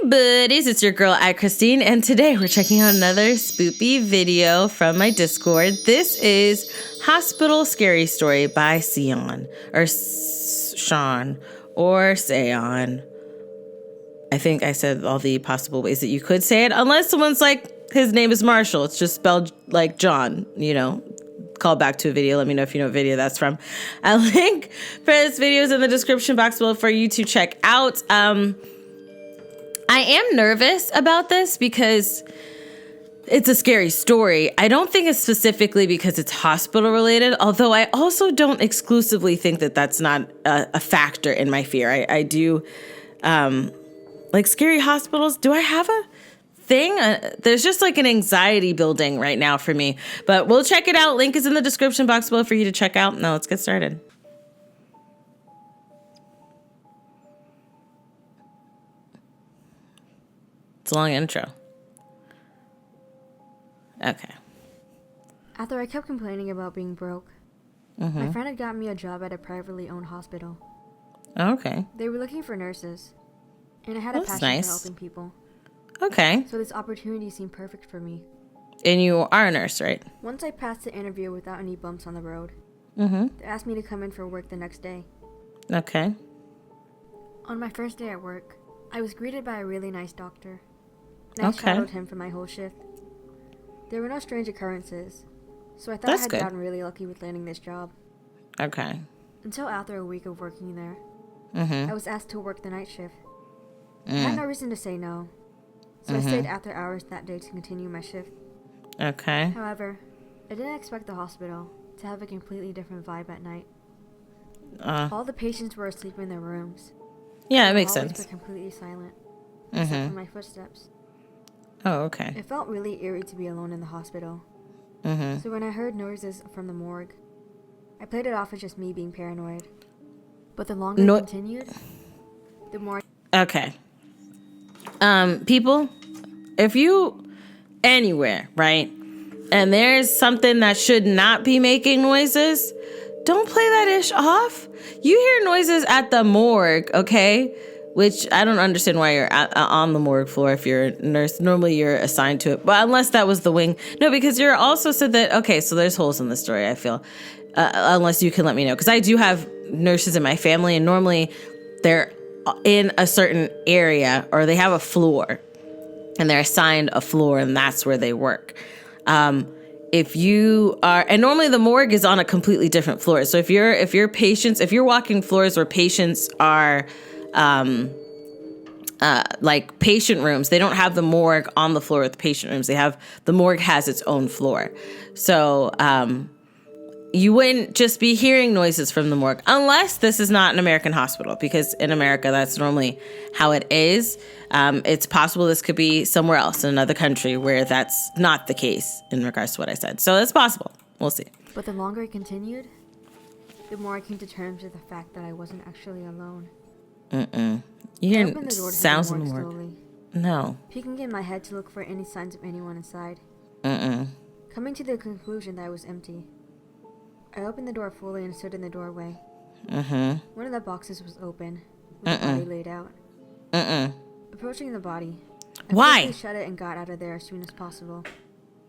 buddies, it's your girl AyChristene, and today we're checking out another spoopy video from my Discord. This is Hospital Scary Story by Seon, or Sean, or Seon. I think I said all the possible ways that you could say it, unless someone's like, his name is Marshall. It's just spelled like John, you know. Call back to a video. Let me know if you know what video that's from. A link for this video is in the description box below for you to check out. I am nervous about this because it's a scary story. I don't think it's specifically because it's hospital related, although I also don't exclusively think that that's not a factor in my fear. I do, like scary hospitals. Do I have a thing? There's just like an anxiety building right now for me, but we'll check it out. Link is in the description box below for you to check out. Now let's get started. It's a long intro. Okay. After I kept complaining about being broke, my friend had gotten me a job at a privately owned hospital. Okay. They were looking for nurses, and I had a passion for helping people. Okay. So this opportunity seemed perfect for me. And you are a nurse, right? Once I passed the interview without any bumps on the road, they asked me to come in for work the next day. Okay. On my first day at work, I was greeted by a really nice doctor. And I shadowed him for my whole shift. There were no strange occurrences, so I thought I had gotten really lucky with landing this job. Okay. Until after a week of working there, I was asked to work the night shift. I had no reason to say no, so I stayed after hours that day to continue my shift. Okay. However, I didn't expect the hospital to have a completely different vibe at night. All the patients were asleep in their rooms. Yeah, it makes The hallways sense. were completely silent, except for my footsteps. Oh, okay. It felt really eerie to be alone in the hospital. So when I heard noises from the morgue, I played it off as just me being paranoid. But the longer it continued, the more... Okay. People, if you anywhere, right, and there's something that should not be making noises, don't play that ish off. You hear noises at the morgue, okay? Which I don't understand why you're on the morgue floor if you're a nurse. Normally you're assigned to it, but unless that was the wing. No, because you're also said that, okay, so there's holes in the story, I feel. Unless you can let me know. Because I do have nurses in my family, and normally they're in a certain area, or they have a floor, and they're assigned a floor, and that's where they work. If you are, and normally the morgue is on a completely different floor. So if you're patients, if you're walking floors where patients are, like patient rooms, they don't have the morgue on the floor with the patient rooms. The morgue has its own floor. So, you wouldn't just be hearing noises from the morgue unless this is not an American hospital, because in America, that's normally how it is. It's possible this could be somewhere else in another country where that's not the case in regards to what I said. So it's possible. We'll see. But the longer it continued, the more I came to terms with the fact that I wasn't actually alone. You hear sounds in the morgue? Slowly, No. peeking in my head to look for any signs of anyone inside. Coming to the conclusion that it was empty, I opened the door fully and stood in the doorway. One of the boxes was open, with the body laid out. Approaching the body, I quickly shut it and got out of there as soon as possible.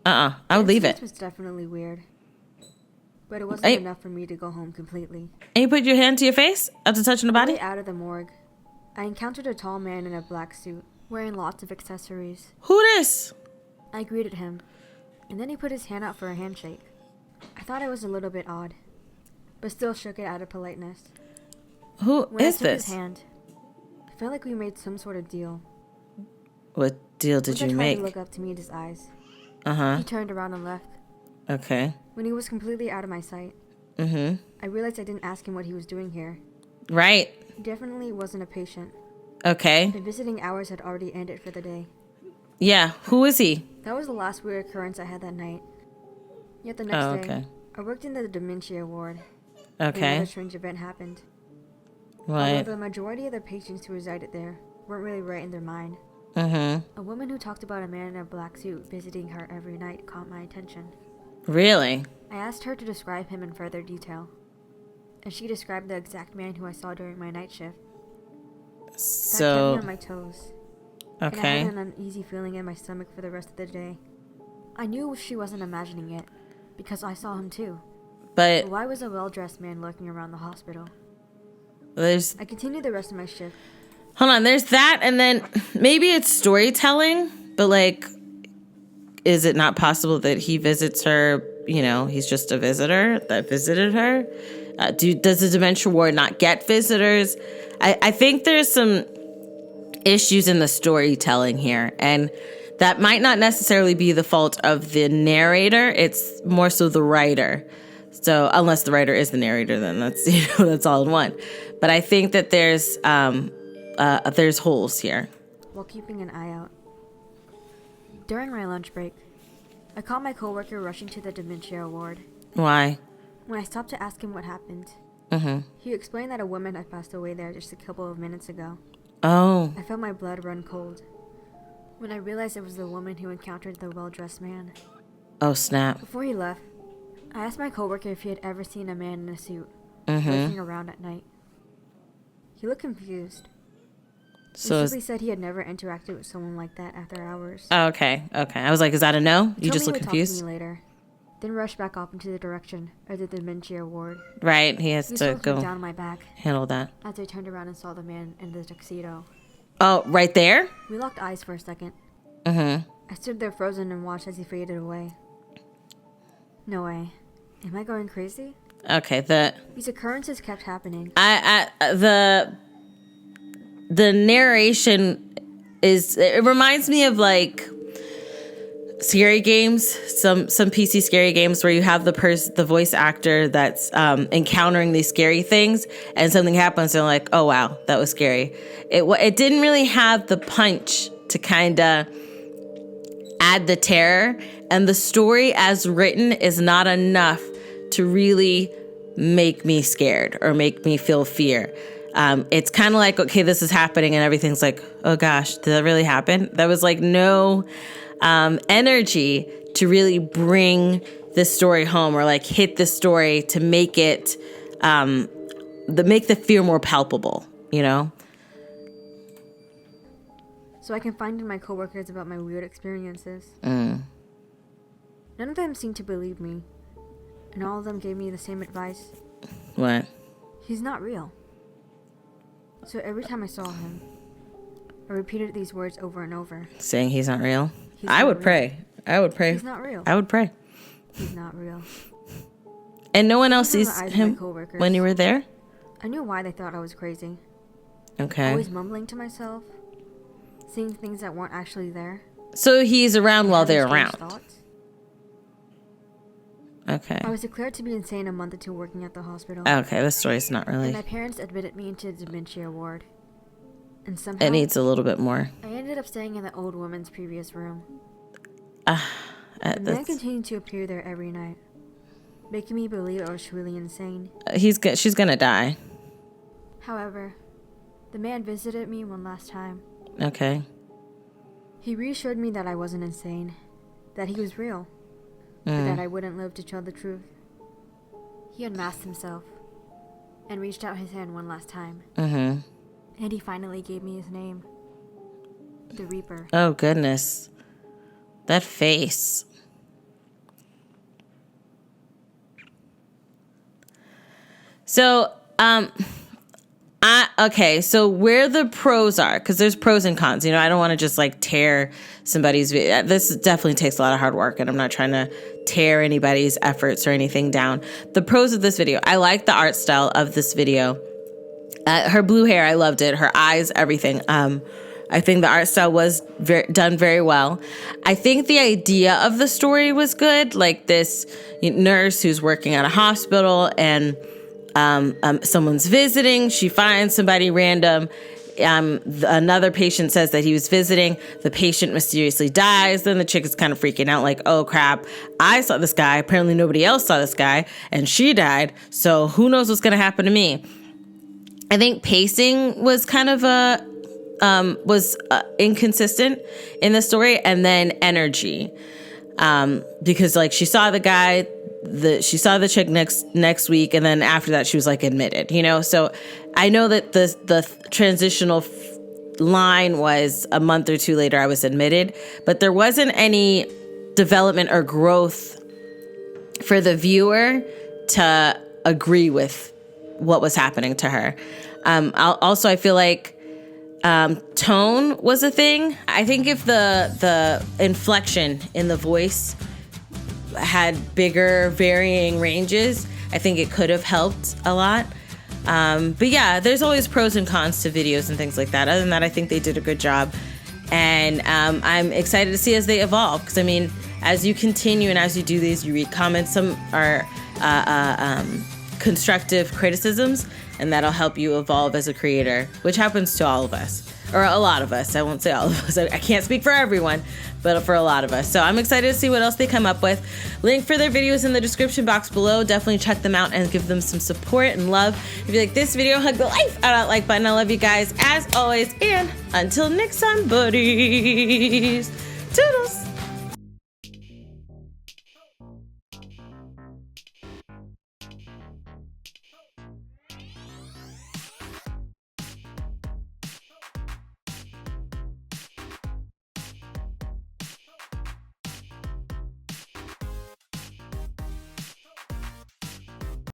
I would leave it. It was definitely weird, but it wasn't enough for me to go home completely. And you put your hand to your face after touching the body? Out of the morgue, I encountered a tall man in a black suit, wearing lots of accessories. Who this? I greeted him, and then he put his hand out for a handshake. I thought it was a little bit odd, but still shook it out of politeness. When I took this? his hand, I felt like we made some sort of deal. What deal did you make? He looked up to me in his eyes. He turned around and left. Okay. When he was completely out of my sight, I realized I didn't ask him what he was doing here. Right. He definitely wasn't a patient. Okay. The visiting hours had already ended for the day. Yeah. Who is he? That was the last weird occurrence I had that night. Yet the next day, I worked in the dementia ward. Okay. Another strange event happened. Right. Although the majority of the patients who resided there weren't really right in their mind. A woman who talked about a man in a black suit visiting her every night caught my attention. Really? I asked her to describe him in further detail, and she described the exact man who I saw during my night shift. That kept me on my toes. And I Okay. had an uneasy feeling in my stomach for the rest of the day. I knew she wasn't imagining it, because I saw him too. But Why was a well-dressed man lurking around the hospital? there's, I continued the rest of my shift. hold on, there's that, and then maybe it's storytelling, but like, is it not possible that he visits her, he's just a visitor that visited her? Does the dementia ward not get visitors? I think there's some issues in the storytelling here, and that might not necessarily be the fault of the narrator. It's more so the writer. So unless the writer is the narrator, then that's that's all in one. But I think that there's holes here. While keeping an eye out. During my lunch break, I caught my coworker rushing to the dementia ward. Why? When I stopped to ask him what happened, he explained that a woman had passed away there just a couple of minutes ago. Oh. I felt my blood run cold when I realized it was the woman who encountered the well-dressed man. Oh, snap. Before he left, I asked my coworker if he had ever seen a man in a suit lurking around at night. He looked confused. So He simply said he had never interacted with someone like that after hours. oh, okay. I was like, is that a no? You just look He confused? told me he would talk to me later, then rushed back off into the direction of the dementia ward. Right, he has He to slowed me go down my back handle that. as I turned around and saw the man in the tuxedo. Oh, right there? We locked eyes for a second. Mm-hmm. I stood there frozen and watched as he faded away. No way. Am I going crazy? Okay, These occurrences kept happening. the narration it reminds me of like scary games, some PC scary games where you have the voice actor that's encountering these scary things, and something happens and they're like, oh wow, that was scary. It didn't really have the punch to kind of add the terror, and the story as written is not enough to really make me scared or make me feel fear. It's kind of like, okay, this is happening, and everything's like, oh gosh, did that really happen? There was like no energy to really bring this story home or like hit the story to make it, make the fear more palpable, So I confided in my coworkers about my weird experiences. None of them seemed to believe me, and all of them gave me the same advice. What? He's not real. So every time I saw him, I repeated these words over and over. Saying he's not real? He's I not would real. pray. I would pray. He's not real. I would pray. He's not real. And no one else These are sees the eyes of my him coworkers. when you were there? I knew why they thought I was crazy. Okay. Always mumbling to myself, seeing things that weren't actually there. So he's around while having they're strange around. thoughts. Okay. I was declared to be insane a month into working at the hospital. Okay, this story's not And really... my parents admitted me into the dementia ward. And somehow, It needs a little bit more. I ended up staying in the old woman's previous room. The man That's- continued to appear there every night, making me believe I was truly insane. she's gonna die. However, the man visited me one last time. Okay. He reassured me that I wasn't insane, that he was real, but that I wouldn't live to tell the truth. He unmasked himself and reached out his hand one last time. Mm-hmm. And he finally gave me his name. The Reaper. Oh, goodness. That face. So, so where the pros are, because there's pros and cons. I don't want to just like tear somebody's... This definitely takes a lot of hard work, and I'm not trying to tear anybody's efforts or anything down. The pros of this video. I like the art style of this video. Her blue hair, I loved it. Her eyes, everything. I think the art style was done very well. I think the idea of the story was good. Like this nurse who's working at a hospital and someone's visiting. She finds somebody random. Another patient says that he was visiting. The patient mysteriously dies. Then the chick is kind of freaking out like, oh crap, I saw this guy. Apparently nobody else saw this guy and she died. So who knows what's going to happen to me? I think pacing was kind of inconsistent in the story, and then energy, because like she saw the guy, she saw the chick next week, and then after that she was like admitted, So I know that the transitional line was a month or two later I was admitted, but there wasn't any development or growth for the viewer to agree with what was happening to her. I feel like tone was a thing. I think if the inflection in the voice had bigger varying ranges, I think it could have helped a lot. But yeah, there's always pros and cons to videos and things like that. Other than that, I think they did a good job. And I'm excited to see as they evolve. Because, I mean, as you continue and as you do these, you read comments. Some are constructive criticisms, and that'll help you evolve as a creator, which happens to all of us. Or a lot of us. I won't say all of us. I can't speak for everyone, but for a lot of us. So I'm excited to see what else they come up with. Link for their videos in the description box below. Definitely check them out and give them some support and love. If you like this video, hug the life out of that like button. I love you guys as always. And until next time, buddies.